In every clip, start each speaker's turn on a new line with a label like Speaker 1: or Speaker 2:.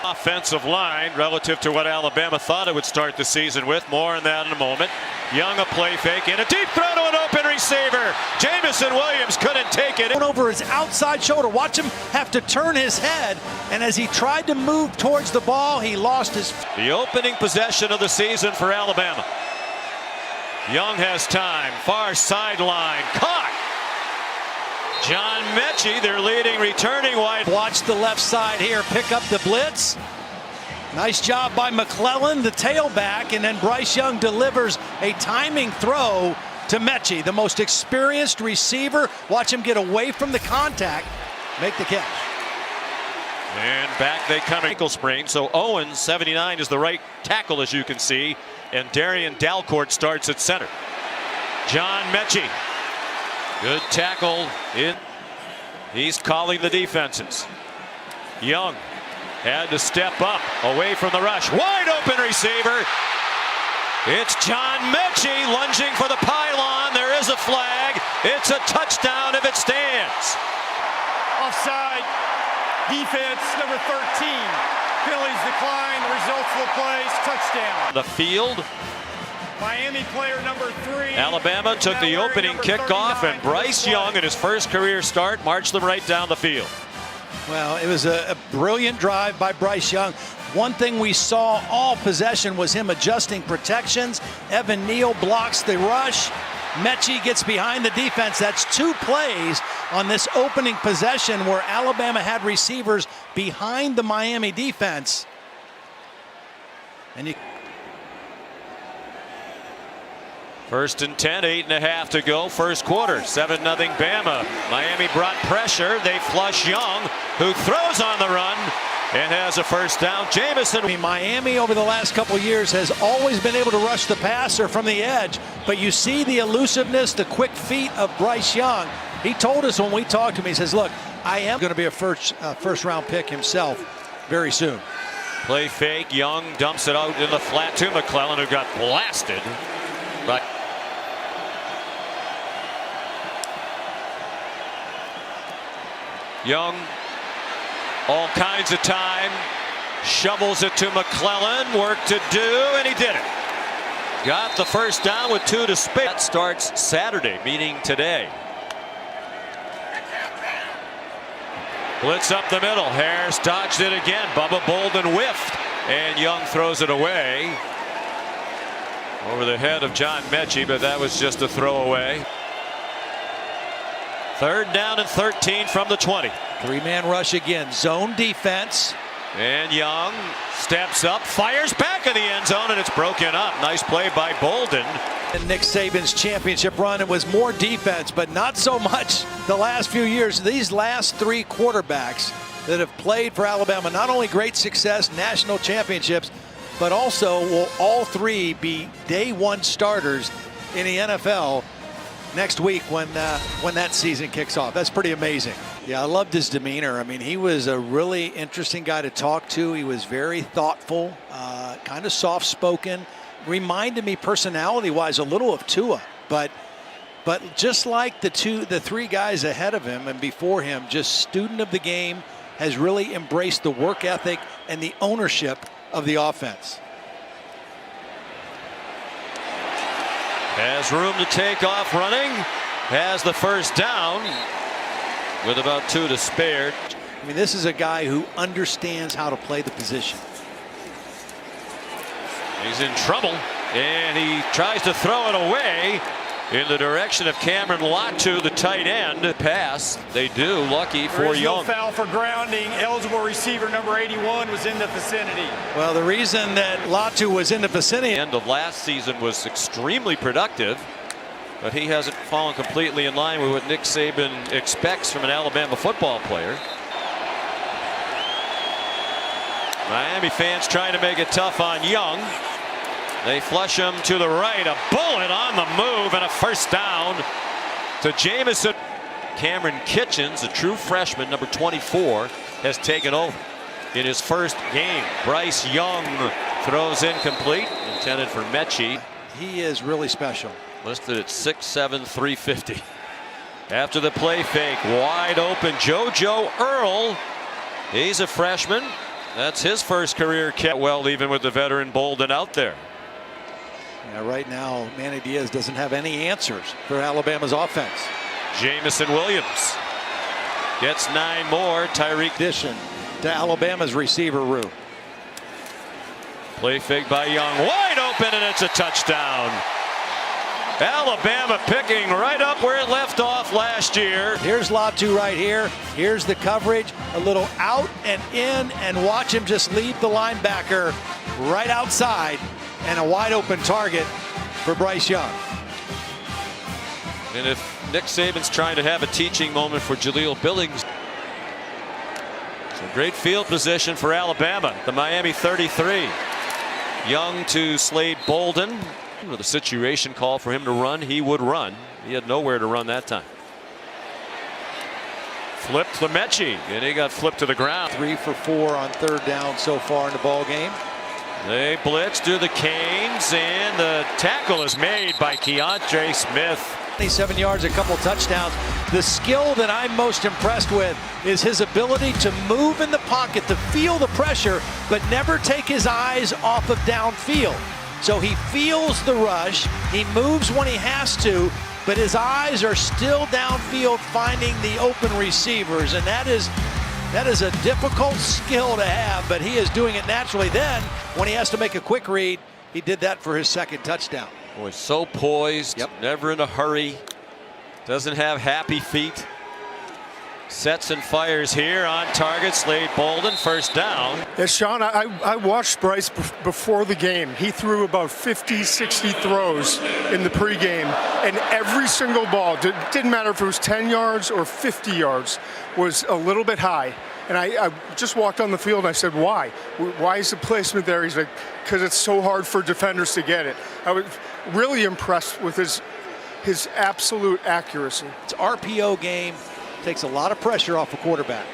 Speaker 1: Offensive line relative to what Alabama thought it would start the season with. More on that in a moment. Young a play fake and a deep throw to an open receiver. Jamison Williams couldn't take it.
Speaker 2: Over his outside shoulder. Watch him have to turn his head. And as he tried to move towards the ball, he lost his.
Speaker 1: The opening possession of the season for Alabama. Young has time. Far sideline. Caught. John Mechie, their leading returning wide.
Speaker 2: Watch the left side here. Pick up the blitz. Nice job by McClellan, the tailback. And then Bryce Young delivers a timing throw to Mechie, the most experienced receiver. Watch him get away from the contact. Make the catch.
Speaker 1: And back they come. Ankle sprain. So Owens, 79, is the right tackle, as you can see. And Darian Dalcourt starts at center. John Mechie. Good tackle in. He's calling the defenses. Young had to step up away from the rush. Wide open receiver. It's John Mechie lunging for the pylon. There is a flag. It's a touchdown if it stands.
Speaker 3: Offside. Defense number 13. Penalties decline. The results of the plays. Touchdown.
Speaker 1: The field.
Speaker 3: Miami player number 3.
Speaker 1: Alabama took the opening kickoff, and Bryce Young, in his first career start, marched them right down the field.
Speaker 2: Well, it was a brilliant drive by Bryce Young. One thing we saw all possession was him adjusting protections. Evan Neal blocks the rush. Mechie gets behind the defense. That's 2 plays on this opening possession where Alabama had receivers behind the Miami defense. And you.
Speaker 1: First and 10, 8.5 to go. First quarter, 7-0 Bama. Miami brought pressure. They flush Young, who throws on the run and has a first down. Jamison.
Speaker 2: Miami over the last couple years has always been able to rush the passer from the edge, but you see the elusiveness, the quick feet of Bryce Young. He told us when we talked to him, he says, look, I am going to be a first round pick himself very soon.
Speaker 1: Play fake. Young dumps it out in the flat to McClellan, who got blasted. But Young, all kinds of time, shovels it to McClellan, work to do, and he did it. Got the first down with 2 to spare. That starts Saturday, meaning today. Blitz up the middle. Harris dodged it again. Bubba Bolden whiffed, and Young throws it away over the head of John Mechie, but that was just a throwaway. 3rd down and 13 from the 20.
Speaker 2: 3-man rush again. Zone defense.
Speaker 1: And Young steps up, fires back in the end zone, and it's broken up. Nice play by Bolden.
Speaker 2: In Nick Saban's championship run, it was more defense, but not so much the last few years. These last 3 quarterbacks that have played for Alabama, not only great success, national championships, but also will all 3 be day 1 starters in the NFL next week when that season kicks off. That's pretty amazing. Yeah, I loved his demeanor. I mean, he was a really interesting guy to talk to. He was very thoughtful, kind of soft-spoken. Reminded me personality-wise a little of Tua, but just like the 3 guys ahead of him and before him, just student of the game, has really embraced the work ethic and the ownership of the offense.
Speaker 1: Has room to take off running. Has the first down with about 2 to spare.
Speaker 2: I mean, this is a guy who understands how to play the position.
Speaker 1: He's in trouble, and he tries to throw it away in the direction of Cameron Latu, the tight end. Pass. They do. Lucky for Young.
Speaker 3: No foul for grounding. Eligible receiver number 81 was in the vicinity.
Speaker 2: Well, the reason that Latu was in the vicinity.
Speaker 1: End of last season was extremely productive, but he hasn't fallen completely in line with what Nick Saban expects from an Alabama football player. Miami fans trying to make it tough on Young. They flush him to the right. A bullet on the move and a first down to Jamison. Cameron Kitchens, a true freshman, number 24, has taken over in his first game. Bryce Young throws incomplete, intended for Mechie.
Speaker 2: He is really special.
Speaker 1: Listed at 6'7", 350. After the play fake, wide open, JoJo Earl. He's a freshman. That's his first career catch. Well, even with the veteran Bolden out there.
Speaker 2: Yeah, right now, Manny Diaz doesn't have any answers for Alabama's offense.
Speaker 1: Jamison Williams gets 9 more. Tyreek
Speaker 2: Addition to Alabama's receiver room.
Speaker 1: Play fake by Young, wide open, and it's a touchdown. Alabama picking right up where it left off last year.
Speaker 2: Here's Latu right here. Here's the coverage. A little out and in, and watch him just leave the linebacker right outside, and a wide open target for Bryce Young.
Speaker 1: And if Nick Saban's trying to have a teaching moment for Jaleel Billings. So great field position for Alabama. The Miami 33. Young to Slade Bolden. With a situation call for him to run, he would run. He had nowhere to run that time. Flipped to Mechie, and he got flipped to the ground.
Speaker 2: 3 for 4 on 3rd down so far in the ball game.
Speaker 1: They blitz to the Canes, and the tackle is made by Keontre Smith.
Speaker 2: 27 yards, a couple touchdowns. The skill that I'm most impressed with is his ability to move in the pocket, to feel the pressure, but never take his eyes off of downfield. So he feels the rush, he moves when he has to, but his eyes are still downfield finding the open receivers, and that is a difficult skill to have, but he is doing it naturally. Then, when he has to make a quick read, he did that for his 2nd touchdown.
Speaker 1: Boy, so poised, never in a hurry, doesn't have happy feet. Sets and fires here on target. Slade Bolden, 1st down.
Speaker 4: Yeah, Sean, I watched Bryce before the game. He threw about 50, 60 throws in the pregame, and every single ball, didn't matter if it was 10 yards or 50 yards, was a little bit high. And I just walked on the field and I said, why? Why is the placement there? He's like, because it's so hard for defenders to get it. I was really impressed with his absolute accuracy.
Speaker 2: It's RPO game. Takes a lot of pressure off a quarterback.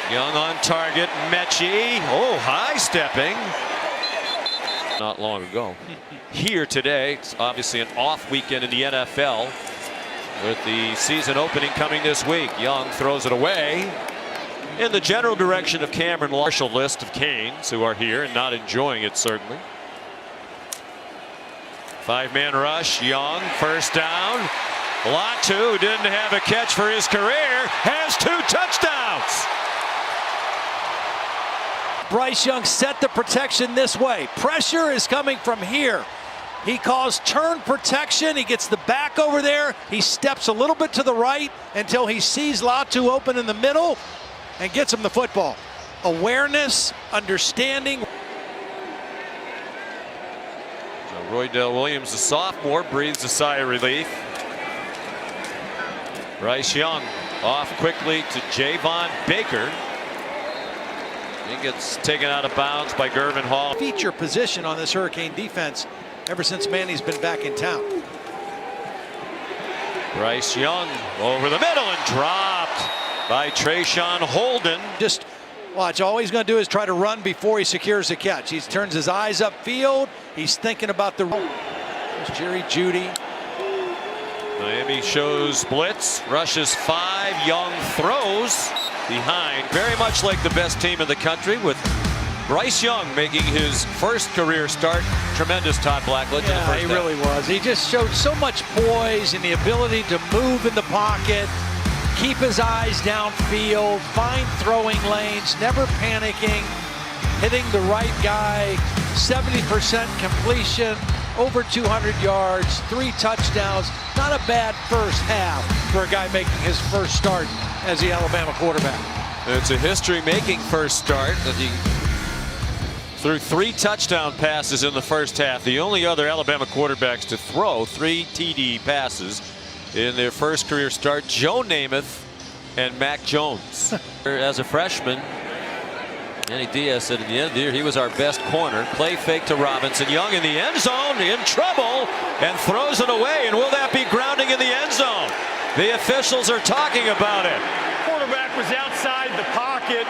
Speaker 1: Young on target. Mechie. Oh, high stepping. Not long ago. Here today, it's obviously an off weekend in the NFL with the season opening coming this week. Young throws it away in the general direction of Cameron Marshall. List of Canes who are here and not enjoying it, certainly. 5-man rush. Young, 1st down. Latu, who didn't have a catch for his career, has 2 touchdowns.
Speaker 2: Bryce Young set the protection this way. Pressure is coming from here. He calls turn protection. He gets the back over there. He steps a little bit to the right until he sees Latu open in the middle and gets him the football. Awareness, understanding.
Speaker 1: So Roydell Williams, the sophomore, breathes a sigh of relief. Bryce Young off quickly to Javon Baker. He gets taken out of bounds by Gervin Hall.
Speaker 2: Feature position on this Hurricane defense ever since Manny's been back in town.
Speaker 1: Bryce Young over the middle and dropped by Trayshawn Holden.
Speaker 2: Just watch, all he's going to do is try to run before he secures the catch. He turns his eyes upfield. He's thinking about the. There's Jerry Jeudy.
Speaker 1: Miami shows blitz, rushes 5. Young throws behind, very much like the best team in the country, with Bryce Young making his first career start. Tremendous, Todd Blackledge.
Speaker 2: Yeah, he really was. He just showed so much poise and the ability to move in the pocket, keep his eyes downfield, find throwing lanes, never panicking, hitting the right guy, 70% completion, over 200 yards, 3 touchdowns. Not a bad first half for a guy making his first start as the Alabama quarterback.
Speaker 1: It's a history-making first start that he threw 3 touchdown passes in the first half. The only other Alabama quarterbacks to throw 3 TD passes in their first career start, Joe Namath and Mac Jones. As a freshman, Manny Diaz said at the end of the year he was our best corner. Play fake to Robinson. Young in the end zone, in trouble, and throws it away. And will that be grounding in the end zone? The officials are talking about it.
Speaker 3: Quarterback was outside the pocket.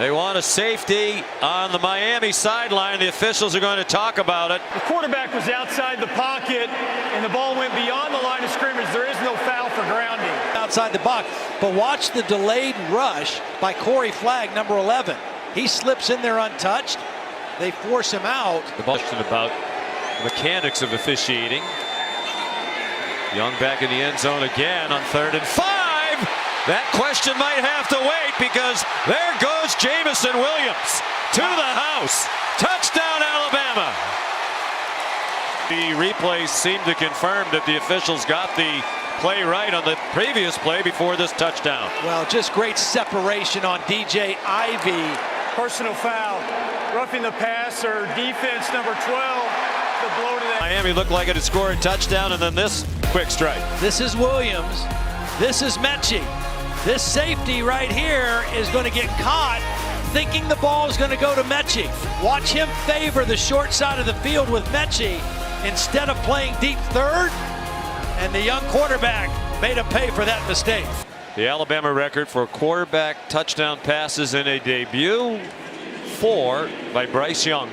Speaker 1: They want a safety on the Miami sideline. The officials are going to talk about it.
Speaker 3: The quarterback was outside the pocket, and the ball went beyond the line of scrimmage. There is no foul for grounding.
Speaker 2: Outside the box, but watch the delayed rush by Corey Flagg, number 11. He slips in there untouched. They force him out.
Speaker 1: The question about the mechanics of officiating. Young back in the end zone again on 3rd and 5. That question might have to wait because there goes Jameson Williams to the house. Touchdown, Alabama. The replays seem to confirm that the officials got the play right on the previous play before this touchdown.
Speaker 2: Well, just great separation on DJ Ivy.
Speaker 3: Personal foul. Roughing the passer. Defense number 12. The blow to that.
Speaker 1: Miami looked like it had scored a touchdown, and then this quick strike.
Speaker 2: This is Williams. This is Mechie. This safety right here is going to get caught thinking the ball is going to go to Mechie. Watch him favor the short side of the field with Mechie instead of playing deep third. And the young quarterback made him pay for that mistake.
Speaker 1: The Alabama record for quarterback touchdown passes in a debut, 4 by Bryce Young.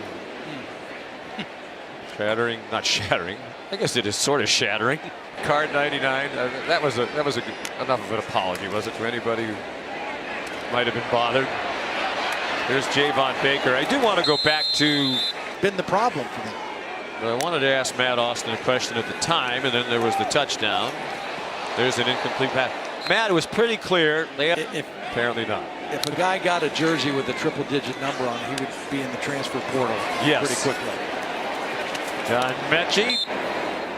Speaker 1: Shattering, not shattering. I guess it is sort of shattering. Card 99. That was enough of an apology, was it, to anybody who might have been bothered? There's Javon Baker. I do want to go back to.
Speaker 2: Been the problem for them.
Speaker 1: But I wanted to ask Matt Austin a question at the time, and then there was the touchdown. There's an incomplete pass. Matt, it was pretty clear. Apparently not.
Speaker 2: If a guy got a jersey with a triple-digit number on it, he would be in the transfer portal pretty quickly.
Speaker 1: John Mechie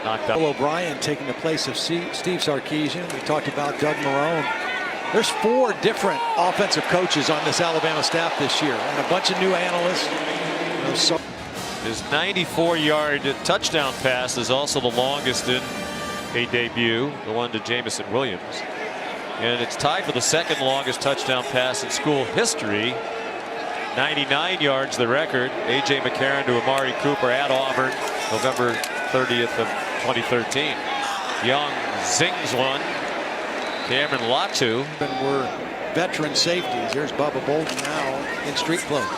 Speaker 1: knocked out.
Speaker 2: O'Brien taking the place of Steve Sarkisian. We talked about Doug Marrone. There's 4 different offensive coaches on this Alabama staff this year, and a bunch of new analysts.
Speaker 1: His 94-yard touchdown pass is also the longest in a debut, the one to Jameson Williams. And it's tied for the second longest touchdown pass in school history. 99 yards, the record. A.J. McCarron to Amari Cooper at Auburn, November 30th of 2013. Young zings one. Cameron Latu.
Speaker 2: And we're veteran safeties. Here's Bubba Bolden now in street clothes.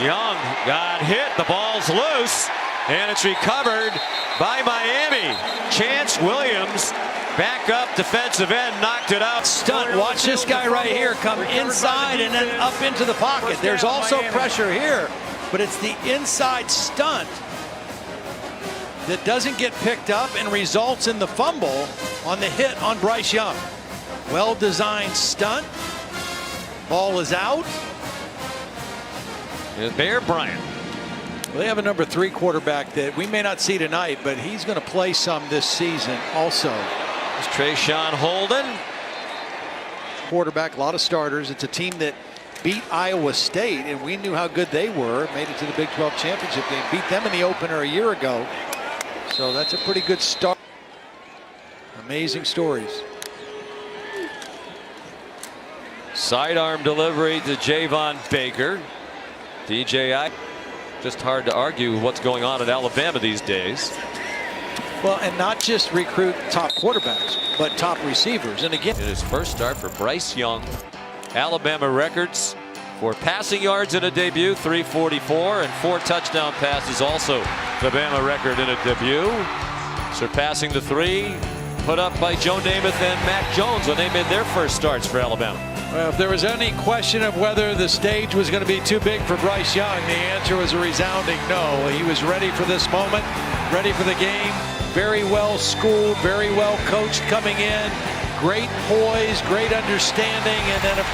Speaker 1: Young got hit. The ball's loose, and it's recovered by Miami. Chance Williams, backup defensive end, knocked it out.
Speaker 2: Stunt. Watch this guy right here come inside and then up into the pocket. There's also pressure here, but it's the inside stunt that doesn't get picked up and results in the fumble on the hit on Bryce Young. Well-designed stunt. Ball is out.
Speaker 1: It's Bear Bryant.
Speaker 2: Well, they have a number 3 quarterback that we may not see tonight, but he's going to play some this season also.
Speaker 1: It's Trayshawn Holden.
Speaker 2: Quarterback, a lot of starters. It's a team that beat Iowa State, and we knew how good they were. Made it to the Big 12 championship game. Beat them in the opener a year ago. So that's a pretty good start. Amazing stories.
Speaker 1: Sidearm delivery to Javon Baker. DJ, just hard to argue what's going on at Alabama these days.
Speaker 2: Well, and not just recruit top quarterbacks, but top receivers. And again,
Speaker 1: in his first start for Bryce Young, Alabama records for passing yards in a debut, 344, and 4 touchdown passes, also the Bama record in a debut, surpassing the 3 put up by Joe Namath and Mac Jones when they made their first starts for Alabama.
Speaker 2: Well, if there was any question of whether the stage was going to be too big for Bryce Young, the answer was a resounding no. He was ready for this moment, ready for the game, very well schooled, very well coached coming in, great poise, great understanding, and then